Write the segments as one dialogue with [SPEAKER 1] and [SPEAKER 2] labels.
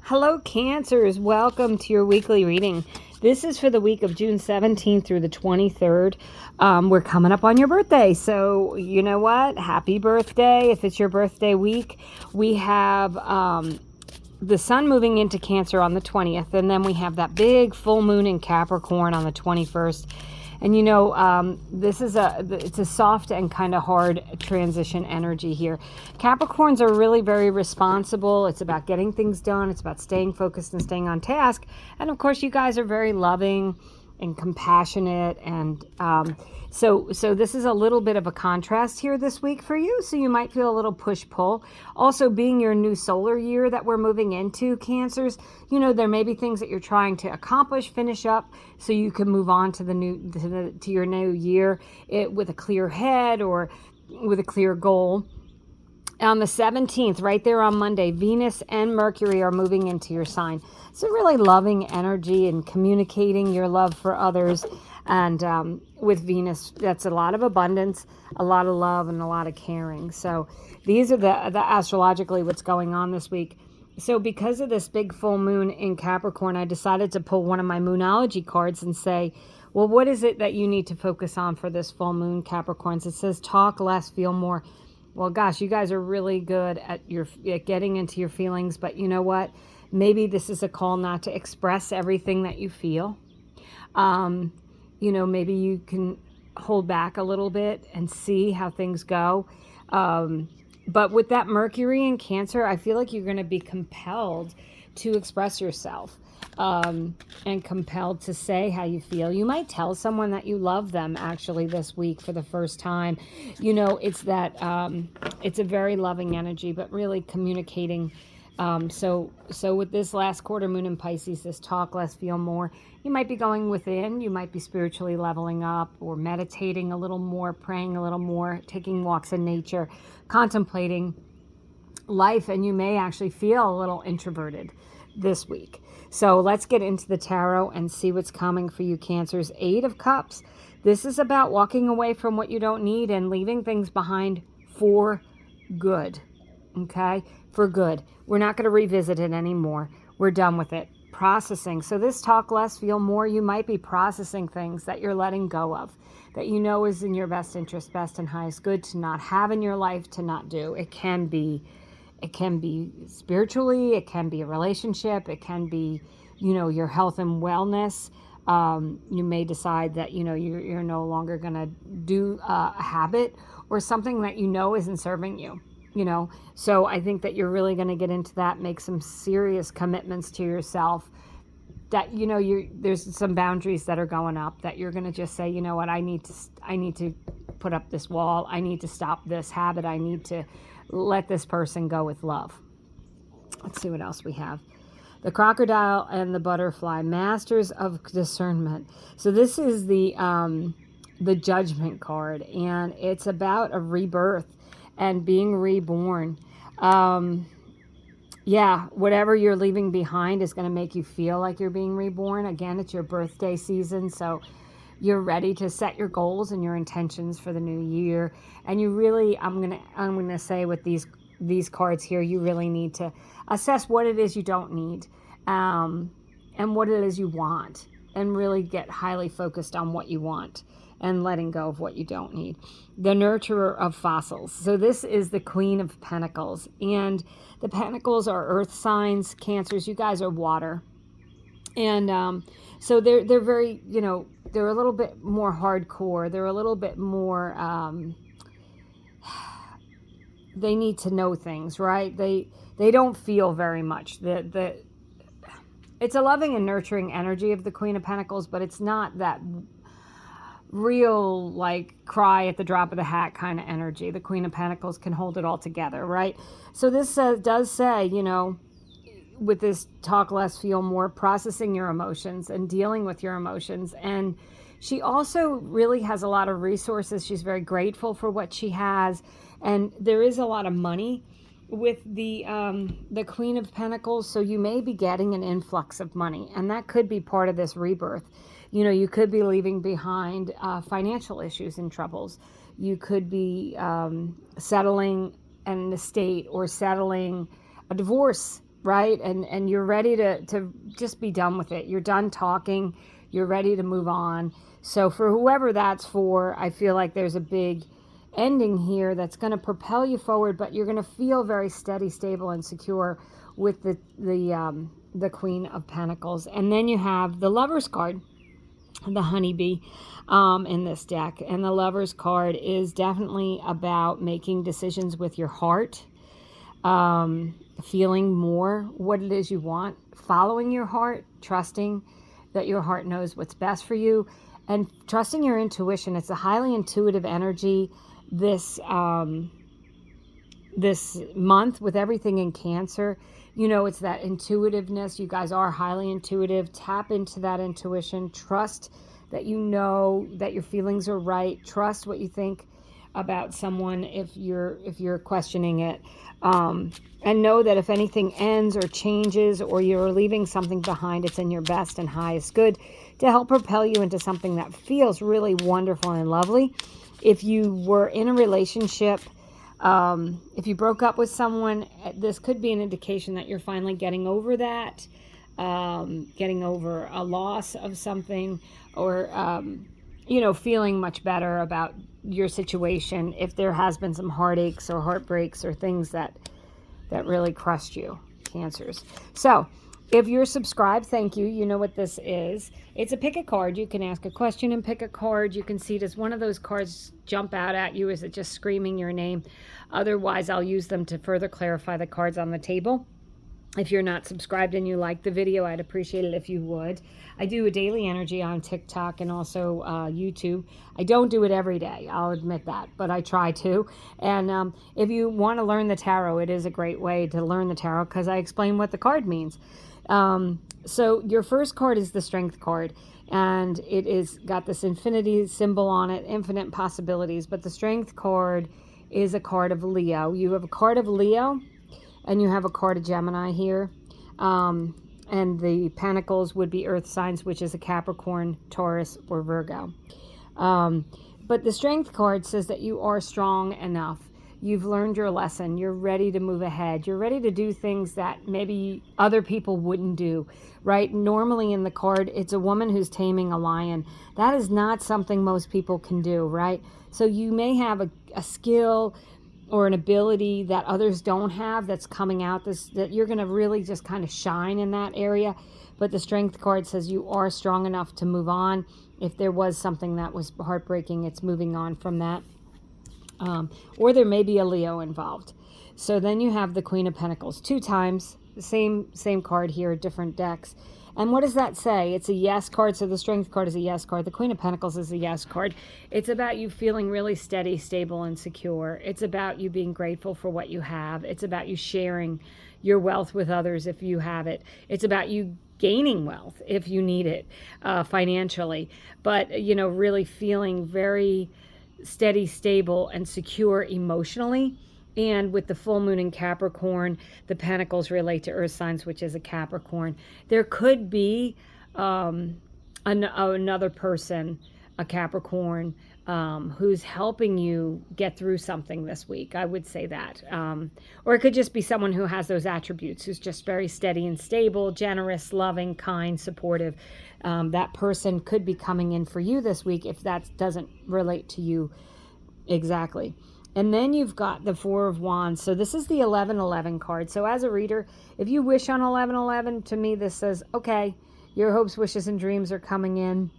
[SPEAKER 1] Hello, Cancers. Welcome to your weekly reading. This is for the week of June 17th through the 23rd. We're coming up on your birthday. So, you know what? Happy birthday. If it's your birthday week, we have the sun moving into Cancer on the 20th. And then we have that big full moon in Capricorn on the 21st. And this is it's a soft and kind of hard transition energy here. Capricorns are really very responsible. It's about getting things done. It's about staying focused and staying on task. And of course, you guys are very loving and compassionate, and so this is a little bit of a contrast here this week for you, so you might feel a little push-pull. Also, being your new solar year that we're moving into, Cancers, there may be things that you're trying to accomplish, finish up, so you can move on to your new year with a clear head or with a clear goal. On the 17th, right there on Monday, Venus and Mercury are moving into your sign. So really loving energy and communicating your love for others. And with Venus, that's a lot of abundance, a lot of love, and a lot of caring. So these are the astrologically what's going on this week. So because of this big full moon in Capricorn, I decided to pull one of my Moonology cards and say, well, what is it that you need to focus on for this full moon, Capricorns? It says talk less, feel more. Well, gosh, you guys are really good at getting into your feelings, but you know what? Maybe this is a call not to express everything that you feel. Maybe you can hold back a little bit and see how things go. But with that Mercury in Cancer, I feel like you're going to be compelled to express yourself. And compelled to say how you feel. You might tell someone that you love them actually this week for the first time. It's that it's a very loving energy, but really communicating. So with this last quarter moon in Pisces, this talk less, feel more, you might be going within, you might be spiritually leveling up or meditating a little more, praying a little more, taking walks in nature, contemplating life, and you may actually feel a little introverted this week. So let's get into the tarot and see what's coming for you, Cancers. 8 of Cups. This is about walking away from what you don't need and leaving things behind for good. Okay? For good. We're not going to revisit it anymore. We're done with it. Processing. So this talk less, feel more. You might be processing things that you're letting go of, that you know is in your best interest, best and highest good to not have in your life, to not do. It can be spiritually, it can be a relationship, it can be, your health and wellness. You may decide that, you're no longer going to do a habit or something that isn't serving you, So I think that you're really going to get into that, make some serious commitments to yourself, that, there's some boundaries that are going up, that you're going to just say, you know what, I need to put up this wall. I need to stop this habit. I need to let this person go with love. Let's see what else we have. The crocodile and the butterfly, masters of discernment. So this is the judgment card, and it's about a rebirth and being reborn. Whatever you're leaving behind is going to make you feel like you're being reborn. Again, it's your birthday season, so you're ready to set your goals and your intentions for the new year. And you really, I'm gonna say with these cards here, you really need to assess what it is you don't need, and what it is you want, and really get highly focused on what you want and letting go of what you don't need. The nurturer of fossils. So this is the Queen of Pentacles, and the Pentacles are earth signs. Cancers, you guys are water, and so they're very, they're a little bit more hardcore. They're a little bit more, they need to know things, right? They don't feel very much. It's a loving and nurturing energy of the Queen of Pentacles, but it's not that real, like, cry at the drop of the hat kind of energy. The Queen of Pentacles can hold it all together, right? So this does say, with this talk less, feel more, processing your emotions and dealing with your emotions. And she also really has a lot of resources. She's very grateful for what she has, and there is a lot of money with the Queen of Pentacles. So you may be getting an influx of money, and that could be part of this rebirth. You could be leaving behind financial issues and troubles. You could be settling an estate or settling a divorce right? And you're ready to just be done with it. You're done talking. You're ready to move on. So for whoever that's for, I feel like there's a big ending here that's going to propel you forward, but you're going to feel very steady, stable, and secure with the Queen of Pentacles. And then you have the Lover's card, the honeybee, in this deck. And the Lover's card is definitely about making decisions with your heart, feeling more what it is you want, following your heart, trusting that your heart knows what's best for you, and trusting your intuition. It's a highly intuitive energy this this month with everything in Cancer. You know, it's that intuitiveness. You guys are highly intuitive. Tap into that intuition. Trust that you know that your feelings are right. Trust what you think about someone if you're questioning it. And know that if anything ends or changes or you're leaving something behind, it's in your best and highest good to help propel you into something that feels really wonderful and lovely. If you were in a relationship, if you broke up with someone, this could be an indication that you're finally getting over that, getting over a loss of something, or, you know, feeling much better about your situation if there has been some heartaches or heartbreaks or things that really crushed you, Cancers. So if you're subscribed, thank you. You know what this is. It's a pick a card. You can ask a question and pick a card. You can see, does one of those cards jump out at you? Is it just screaming your name? Otherwise, I'll use them to further clarify the cards on the table. If you're not subscribed and you like the video, I'd appreciate it if you would. I do a daily energy on TikTok and also YouTube. I don't do it every day, I'll admit that, but I try to. And if you want to learn the tarot, it is a great way to learn the tarot because I explain what the card means. So your first card is the Strength card, and it is got this infinity symbol on it, infinite possibilities. But the Strength card is a card of Leo. You have a card of Leo, and you have a card of Gemini here. And the Pentacles would be Earth signs, which is a Capricorn, Taurus, or Virgo. But the Strength card says that you are strong enough. You've learned your lesson. You're ready to move ahead. You're ready to do things that maybe other people wouldn't do, right? Normally in the card, it's a woman who's taming a lion. That is not something most people can do, right? So you may have a skill or an ability that others don't have that's coming out, that you're going to really just kind of shine in that area. But the Strength card says you are strong enough to move on. If there was something that was heartbreaking, it's moving on from that. Or there may be a Leo involved. So then you have the Queen of Pentacles 2 times, the same card here, different decks. And what does that say? It's a yes card. So the Strength card is a yes card. The Queen of Pentacles is a yes card. It's about you feeling really steady, stable, and secure. It's about you being grateful for what you have. It's about you sharing your wealth with others if you have it. It's about you gaining wealth if you need it financially. But, you know, really feeling very steady, stable, and secure emotionally. And with the full moon in Capricorn, the Pentacles relate to Earth signs, which is a Capricorn. There could be another person, a Capricorn, who's helping you get through something this week. I would say that. Or it could just be someone who has those attributes, who's just very steady and stable, generous, loving, kind, supportive. That person could be coming in for you this week if that doesn't relate to you exactly. And then you've got the Four of Wands. So this is the 1111 card. So as a reader, if you wish on 1111, to me this says, okay, your hopes, wishes, and dreams are coming in.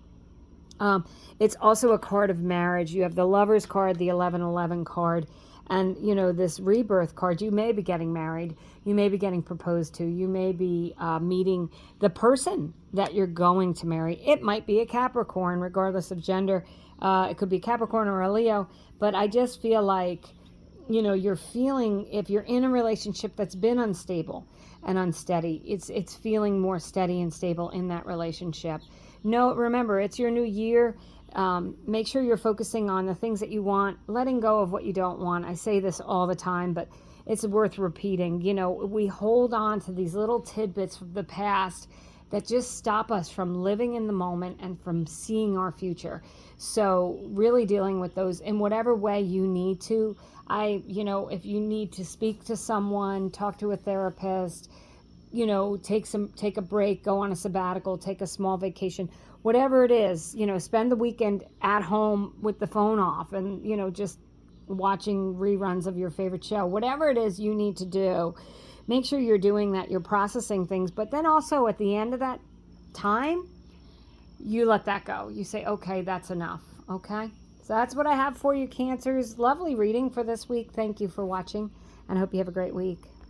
[SPEAKER 1] It's also a card of marriage. You have the Lover's card, the 1111 card, and, you know, this Rebirth card. You may be getting married. You may be getting proposed to. You may be meeting the person that you're going to marry. It might be a Capricorn, regardless of gender. It could be Capricorn or a Leo. But I just feel like, you know, you're feeling, if you're in a relationship that's been unstable and unsteady, it's feeling more steady and stable in that relationship. No, remember, it's your new year. Make sure you're focusing on the things that you want, letting go of what you don't want. I say this all the time, but it's worth repeating. You know, we hold on to these little tidbits from the past that just stop us from living in the moment and from seeing our future. So really dealing with those in whatever way you need to. You know, if you need to speak to someone, talk to a therapist, take a break, go on a sabbatical, take a small vacation, whatever it is, spend the weekend at home with the phone off and, just watching reruns of your favorite show, whatever it is you need to do, make sure you're doing that, you're processing things. But then also at the end of that time, you let that go. You say, okay, that's enough. Okay. So that's what I have for you, Cancers. Lovely reading for this week. Thank you for watching, and I hope you have a great week.